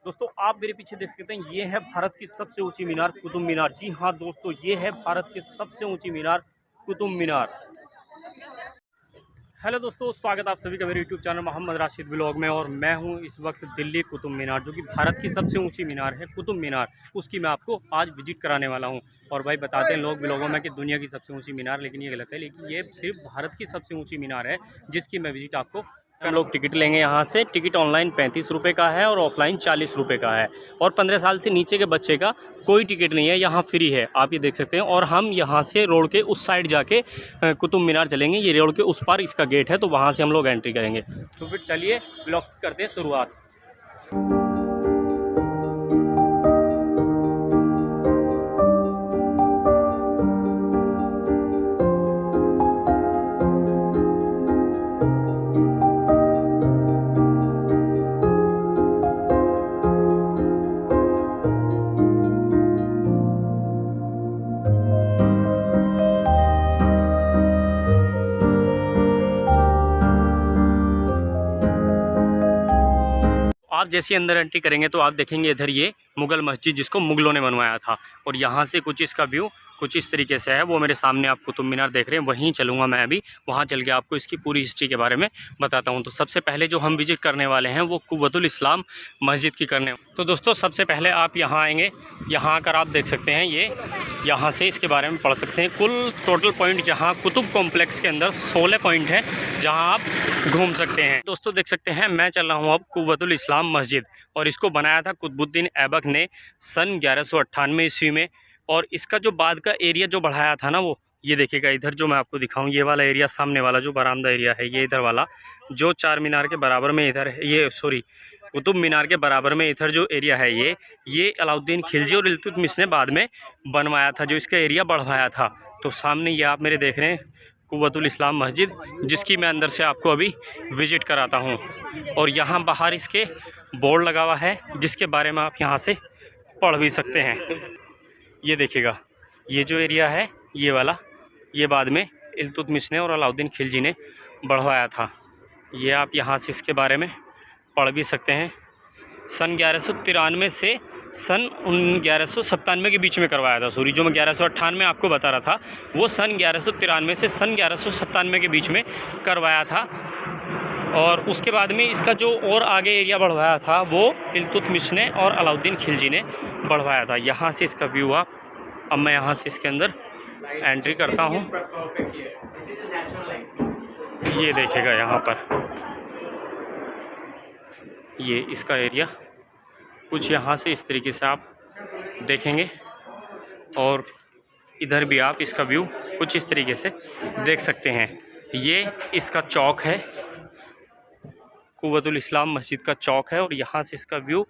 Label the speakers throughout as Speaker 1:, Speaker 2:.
Speaker 1: दोस्तों आप मेरे पीछे देख सकते हैं, ये है भारत की सबसे ऊंची मीनार कुतुब मीनार। जी हाँ दोस्तों, ये है भारत की सबसे ऊंची मीनार कुतुब मीनार। हेलो दोस्तों, स्वागत आप सभी का मेरे YouTube channel Mohammad Rashid blog में। और मैं हूं इस वक्त दिल्ली कुतुब मीनार, जो कि भारत की सबसे ऊंची मीनार है कुतुब मीनार। उसकी मैं आपको आज विजिट कराने वाला हूं। और भाई बताते हैं लोग ब्लॉगों में कि दुनिया की सबसे ऊंची मीनार, लेकिन ये गलत है। लेकिन ये सिर्फ भारत की सबसे ऊंची मीनार है जिसकी मैं विजिट आपको हम लोग टिकट लेंगे यहाँ से। टिकट ऑनलाइन 35 रुपये का है और ऑफलाइन 40 रुपये का है। और 15 साल से नीचे के बच्चे का कोई टिकट नहीं है, यहाँ फ्री है, आप ये देख सकते हैं। और हम यहाँ से रोड के उस साइड जाके कुतुब मीनार चलेंगे। ये रोड के उस पार इसका गेट है, तो वहाँ से हम लोग एंट्री करेंगे। तो फिर चलिए ब्लॉग करते हैं शुरुआत। आप जैसे अंदर एंट्री करेंगे तो आप देखेंगे इधर ये मुगल मस्जिद, जिसको मुगलों ने बनवाया था। और यहाँ से कुछ इसका व्यू कुछ इस तरीके से है। वो मेरे सामने आप कुतुब मीनार देख रहे हैं, वहीं चलूँगा मैं अभी। वहाँ चल के आपको इसकी पूरी हिस्ट्री के बारे में बताता हूँ। तो सबसे पहले जो हम विजिट करने वाले हैं वो कुव्वतुल इस्लाम मस्जिद की करने। तो दोस्तों सबसे पहले आप यहाँ आएँगे। यहाँ आकर आप देख सकते हैं, ये यहाँ से इसके बारे में पढ़ सकते हैं। कुल टोटल पॉइंट जहाँ कुतुब कॉम्प्लेक्स के अंदर 16 पॉइंट हैं जहाँ आप घूम सकते हैं। दोस्तों देख सकते हैं, मैं चल रहा हूँ अब कुव्वतुल इस्लाम मस्जिद। और इसको बनाया था कुतुबुद्दीन ऐबक ने सन 1198 ईस्वी में। और इसका जो बाद का एरिया जो बढ़ाया था ना, वो ये देखिएगा इधर जो मैं आपको दिखाऊं, ये वाला एरिया सामने वाला जो बरामदा एरिया है, ये इधर वाला जो चार मीनार के बराबर में इधर है, ये सॉरी कुतुब मीनार के बराबर में इधर जो एरिया है, ये अलाउद्दीन खिलजी और इल्तुतमिश ने बाद में बनवाया था, जो इसका एरिया बढ़वाया था। तो सामने ये आप मेरे देख रहे हैं कुव्वतुल इस्लाम मस्जिद, जिसकी मैं अंदर से आपको अभी विजिट कराता हूँ। और यहाँ बाहर इसके बोर्ड लगा हुआ है, जिसके बारे में आप यहाँ से पढ़ भी सकते हैं। ये देखिएगा, ये जो एरिया है ये वाला, ये बाद में इल्तुतमिश ने और अलाउद्दीन खिलजी ने बढ़वाया था। ये आप यहाँ से इसके बारे में पढ़ भी सकते हैं। सन 1193 से सन 1197 के बीच में करवाया था। सॉरी, जो मैं 1198 आपको बता रहा था, वो सन 1193 से सन 1197 के बीच में करवाया था। और उसके बाद में इसका जो और आगे एरिया बढ़वाया था वो इल्तुतमिश ने और अलाउद्दीन खिलजी ने बढ़वाया था। यहाँ से इसका व्यू आप, अब मैं यहाँ से इसके अंदर एंट्री करता हूँ। ये देखिएगा यहाँ पर ये इसका एरिया कुछ यहाँ से इस तरीके से आप देखेंगे। और इधर भी आप इसका व्यू कुछ इस तरीके से देख सकते हैं। ये इसका चौक है, कुव्वतुल इस्लाम मस्जिद का चौक है। और यहाँ से इसका व्यू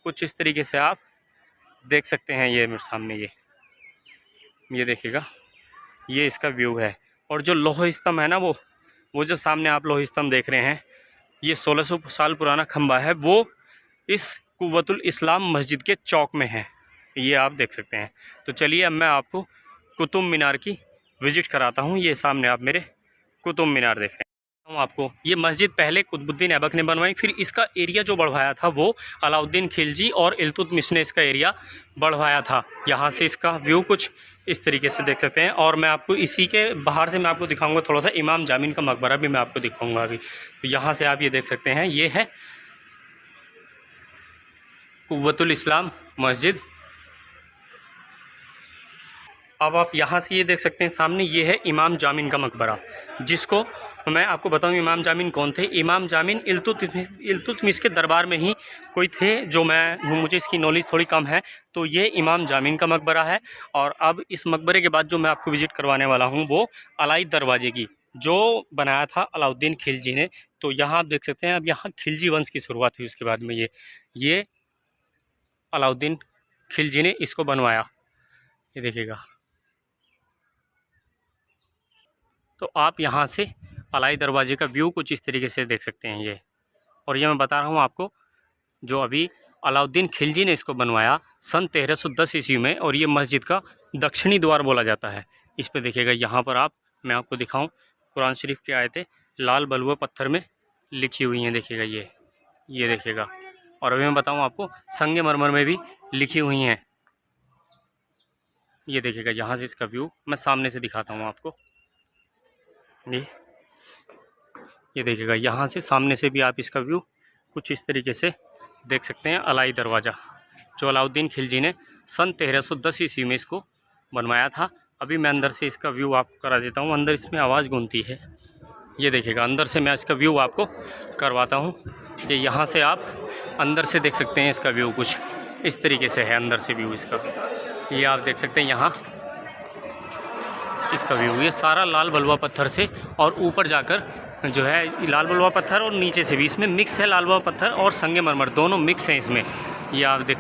Speaker 1: कुछ इस तरीके से आप देख सकते हैं। ये मेरे सामने ये देखिएगा, ये इसका व्यू है। और जो लोह स्तंभ है ना, वो जो सामने आप लोह स्तंभ देख रहे हैं, ये 1600 साल पुराना खंबा है, वो इस कुव्वतुल इस्लाम मस्जिद के चौक में है। ये आप देख सकते हैं। तो चलिए अब मैं आपको कुतुब मीनार की विजिट कराता हूँ। ये सामने आप मेरे कुतुब मीनार देख रहे हैं। आपको ये मस्जिद पहले कुतुबुद्दीन ऐबक ने बनवाई, फिर इसका एरिया जो बढ़वाया था वो अलाउद्दीन खिलजी और इल्तुतमिश ने इसका एरिया बढ़वाया था। यहाँ से इसका व्यू कुछ इस तरीके से देख सकते हैं। और मैं आपको इसी के बाहर से मैं आपको दिखाऊंगा थोड़ा सा इमाम जामिन का मकबरा भी मैं आपको दिखाऊंगा अभी। तो यहाँ से आप ये देख सकते हैं, ये है कुव्वतुल इस्लाम मस्जिद। अब आप यहाँ से ये देख सकते हैं सामने, ये है इमाम जामिन का मकबरा। जिसको मैं आपको बताऊं इमाम जामिन कौन थे। इमाम जामिन इल्तुतमिश के दरबार में ही कोई थे, जो मुझे इसकी नॉलेज थोड़ी कम है। तो ये इमाम जामिन का मकबरा है। और अब इस मकबरे के बाद जो मैं आपको विजिट करवाने वाला हूँ वो अलाई दरवाजे की, जो बनाया था अलाउद्दीन खिलजी ने। तो यहाँ आप देख सकते हैं, अब यहाँ खिलजी वंश की शुरुआत हुई। उसके बाद में ये अलाउद्दीन खिलजी ने इसको बनवाया। ये देखिएगा, तो आप यहाँ से अलाई दरवाजे का व्यू कुछ इस तरीके से देख सकते हैं ये। और ये मैं बता रहा हूँ आपको, जो अभी अलाउद्दीन खिलजी ने इसको बनवाया सन 1310 ईस्वी में। और ये मस्जिद का दक्षिणी द्वार बोला जाता है। इस पे देखिएगा, यहाँ पर मैं आपको दिखाऊं, कुरान शरीफ की आयतें लाल बलुआ पत्थर में लिखी हुई हैं। देखिएगा, ये देखिएगा, और अभी मैं बताऊँ आपको संगमरमर में भी लिखी हुई हैं। ये देखिएगा, यहाँ से इसका व्यू मैं सामने से दिखाता हूँ आपको। ये देखिएगा, यहाँ से सामने से भी आप इसका व्यू कुछ इस तरीके से देख सकते हैं। अलाई दरवाज़ा जो अलाउद्दीन खिलजी ने सन 1310 ईस्वी में इसको बनवाया था। अभी मैं अंदर से इसका व्यू आपको करा देता हूँ। अंदर इसमें आवाज़ गूंजती है। ये देखिएगा, अंदर से मैं इसका व्यू आपको करवाता हूँ। ये यहाँ से आप अंदर से देख सकते हैं, इसका व्यू कुछ इस तरीके से है। अंदर से व्यू इसका ये आप देख सकते हैं। यहाँ इसका व्यू ये सारा लाल बलुआ पत्थर से, और ऊपर जाकर जो है लाल बलुआ पत्थर और नीचे से भी इसमें मिक्स है। लाल बलुआ पत्थर और संगमरमर दोनों मिक्स हैं इसमें। ये आप देख,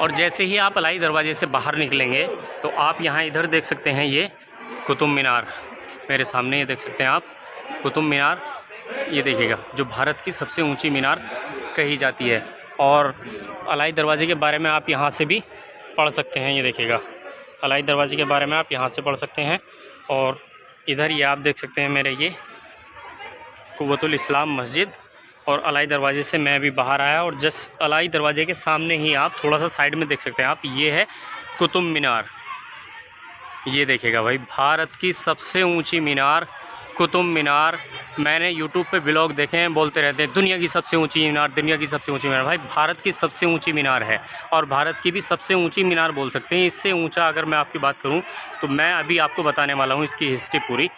Speaker 1: और जैसे ही आप अलाई दरवाजे से बाहर निकलेंगे तो आप यहाँ इधर देख सकते हैं, ये कुतुब मीनार मेरे सामने। ये देख सकते हैं आप कुतुब मीनार। ये देखिएगा, जो भारत की सबसे ऊंची मीनार कही जाती है। और अलाई दरवाजे के बारे में आप यहाँ से भी पढ़ सकते हैं। ये देखिएगा, अलाई दरवाजे के बारे में आप यहाँ से पढ़ सकते हैं। और इधर ये आप देख सकते हैं मेरे ये कुव्वतुल इस्लाम मस्जिद। और अलाई दरवाजे से मैं भी बाहर आया, और जस्ट अलाई दरवाजे के सामने ही आप थोड़ा सा साइड में देख सकते हैं आप, ये है कुतुब मीनार। ये देखिएगा भाई, भारत की सबसे ऊंची मीनार कुतुब मीनार। मैंने यूट्यूब पे ब्लॉग देखे हैं, बोलते रहते हैं दुनिया की सबसे ऊंची मीनार, दुनिया की सबसे ऊंची मीनार। भाई भारत की सबसे ऊंची मीनार है, और भारत की भी सबसे ऊंची मीनार बोल सकते हैं। इससे ऊंचा अगर मैं आपकी बात करूं तो मैं अभी आपको बताने वाला हूं इसकी हिस्ट्री पूरी।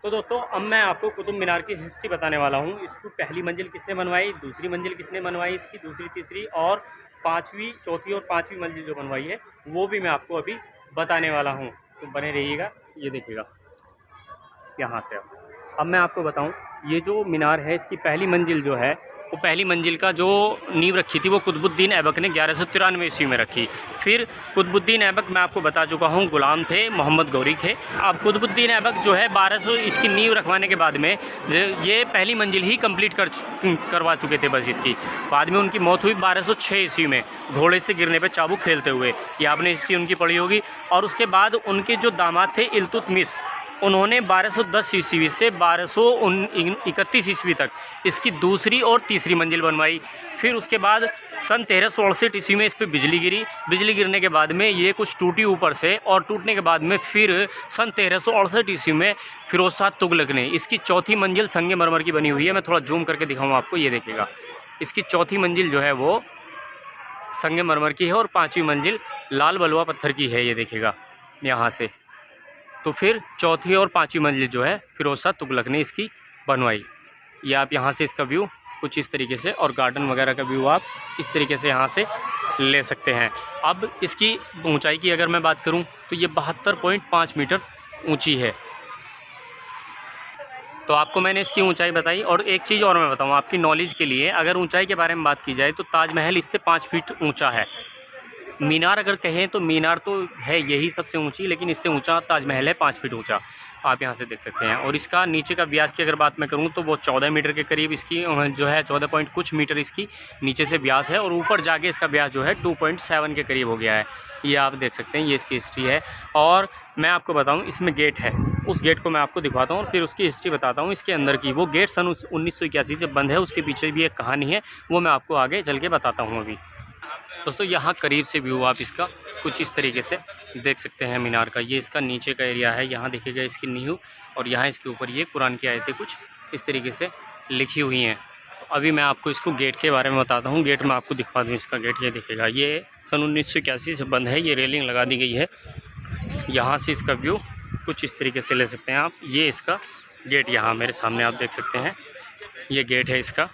Speaker 1: तो दोस्तों, अब मैं आपको कुतुब मीनार की हिस्ट्री बताने वाला हूँ। इसकी पहली मंजिल किसने बनवाई, दूसरी मंजिल किसने बनवाई, इसकी दूसरी, तीसरी और पाँचवीं, चौथी और पाँचवीं मंजिल जो बनवाई है वो भी मैं आपको अभी बताने वाला हूँ। तो बने रहिएगा। ये देखिएगा, यहाँ से अब मैं आपको बताऊँ, ये जो मीनार है इसकी पहली मंजिल जो है, वो पहली मंजिल का जो नींव रखी थी वो कुतुबुद्दीन ऐबक ने 1193 ईस्वी में रखी। फिर कुतुबुद्दीन ऐबक, मैं आपको बता चुका हूँ, गुलाम थे, मोहम्मद गौरी थे। अब कुतुबुद्दीन ऐबक जो है 1200 इसकी नींव रखवाने के बाद में ये पहली मंजिल ही कंप्लीट करवा चुके थे बस इसकी। बाद में उनकी मौत हुई 1206 ईस्वी में, घोड़े से गिरने पर चाबुक खेलते हुए। ये आपने हिस्ट्री उनकी पढ़ी होगी। और उसके बाद उनके जो दामाद थे इल्तुतमिश, उन्होंने 1210 ईस्वी से 1231 ईस्वी तक इसकी दूसरी और तीसरी मंजिल बनवाई। फिर उसके बाद सन 1368 ईस्वी में इस पर बिजली गिरी। बिजली गिरने के बाद में ये कुछ टूटी ऊपर से, और टूटने के बाद में फिर सन 1368 ईस्वी में फिरोज शाह तुगलक ने इसकी चौथी मंजिल संगमरमर की बनी हुई है। मैं थोड़ा जूम करके दिखाऊँ आपको। ये देखिएगा, इसकी चौथी मंजिल जो है वो संगमरमर की है, और पाँचवीं मंजिल लाल बलुआ पत्थर की है। ये देखिएगा यहाँ से। तो फिर चौथी और पाँचवीं मंजिल जो है फिरोज शाह तुगलक ने इसकी बनवाई। ये आप यहाँ से इसका व्यू कुछ इस तरीके से, और गार्डन वगैरह का व्यू आप इस तरीके से यहाँ से ले सकते हैं। अब इसकी ऊंचाई की अगर मैं बात करूँ तो ये 72.5 मीटर ऊंची है। तो आपको मैंने इसकी ऊंचाई बताई। और एक चीज़ और मैं बताऊँ आपकी नॉलेज के लिए, अगर ऊंचाई के बारे में बात की जाए तो ताजमहल इससे 5 फीट ऊँचा है। मीनार अगर कहें तो मीनार तो है यही सबसे ऊंची, लेकिन इससे ऊंचा ताजमहल है 5 फीट ऊंचा। आप यहाँ से देख सकते हैं। और इसका नीचे का व्यास की अगर बात मैं करूँ तो वो 14 मीटर के करीब इसकी जो है 14 पॉइंट कुछ मीटर इसकी नीचे से व्यास है, और ऊपर जाके इसका व्यास जो है 2.7 के करीब हो गया है। ये आप देख सकते हैं, ये इसकी हिस्ट्री है। और मैं आपको बताऊँ, इसमें गेट है, उस गेट को मैं आपको दिखवाता हूँ और फिर उसकी हिस्ट्री बताता हूँ इसके अंदर की। वो गेट सन 1981 से बंद है, उसके पीछे भी एक कहानी है, वो मैं आपको आगे चल के बताता हूँ। अभी दोस्तों, यहाँ करीब से व्यू आप इसका कुछ इस तरीके से देख सकते हैं मीनार का। ये इसका नीचे का एरिया है। यहाँ देखिएगा इसकी नींव, और यहाँ इसके ऊपर ये कुरान की आयतें कुछ इस तरीके से लिखी हुई हैं। तो अभी मैं आपको इसको गेट के बारे में बताता हूँ। गेट मैं आपको दिखवा दूँ इसका गेट। ये देखिएगा, ये सन 1981 से बंद है। ये रेलिंग लगा दी गई है। यहाँ से इसका व्यू कुछ इस तरीके से ले सकते हैं आप। ये इसका गेट यहाँ मेरे सामने आप देख सकते हैं। ये गेट है इसका।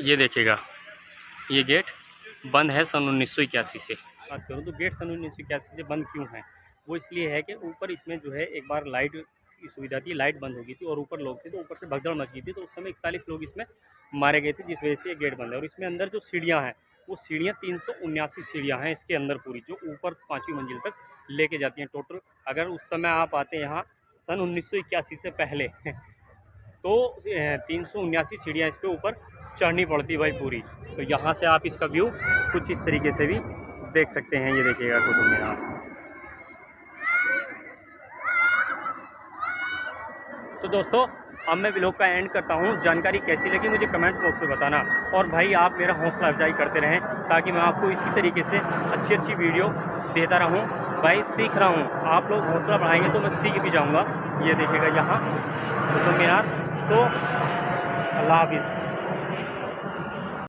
Speaker 1: ये देखिएगा, ये गेट बंद है सन 1981 से। बात करूँ तो गेट सन 1981 से बंद क्यों है, वो इसलिए है कि ऊपर इसमें जो है एक बार लाइट की सुविधा थी, लाइट बंद हो गई थी और ऊपर लोग थे तो ऊपर से भगदड़ मच गई थी। तो उस समय 41 लोग इसमें मारे गए थे, जिस वजह से ये गेट बंद है। और इसमें अंदर जो सीढ़ियाँ हैं वो सीढ़ियाँ 379 सीढ़ियाँ हैं इसके अंदर पूरी, जो ऊपर 5वीं मंजिल तक लेके जाती हैं टोटल। अगर उस समय आप आते हैं यहाँ सन 1981 से पहले तो 379 सीढ़ियाँ इस पे ऊपर चढ़नी पड़ती भाई पूरी। तो यहाँ से आप इसका व्यू कुछ इस तरीके से भी देख सकते हैं। ये देखिएगा कुतुब मीनार। तो दोस्तों अब मैं व्लॉग का एंड करता हूँ। जानकारी कैसी लगी मुझे कमेंट्स बॉक्स में बताना, और भाई आप मेरा हौसला अफजाई करते रहें ताकि मैं आपको इसी तरीके से अच्छी अच्छी वीडियो देता रहूँ। भाई सीख रहा हूँ, आप लोग हौसला बढ़ाएंगे तो मैं सीख भी जाऊँगा। ये देखिएगा यहाँ कुतुब मीनार। तो अल्लाह हाफिज़।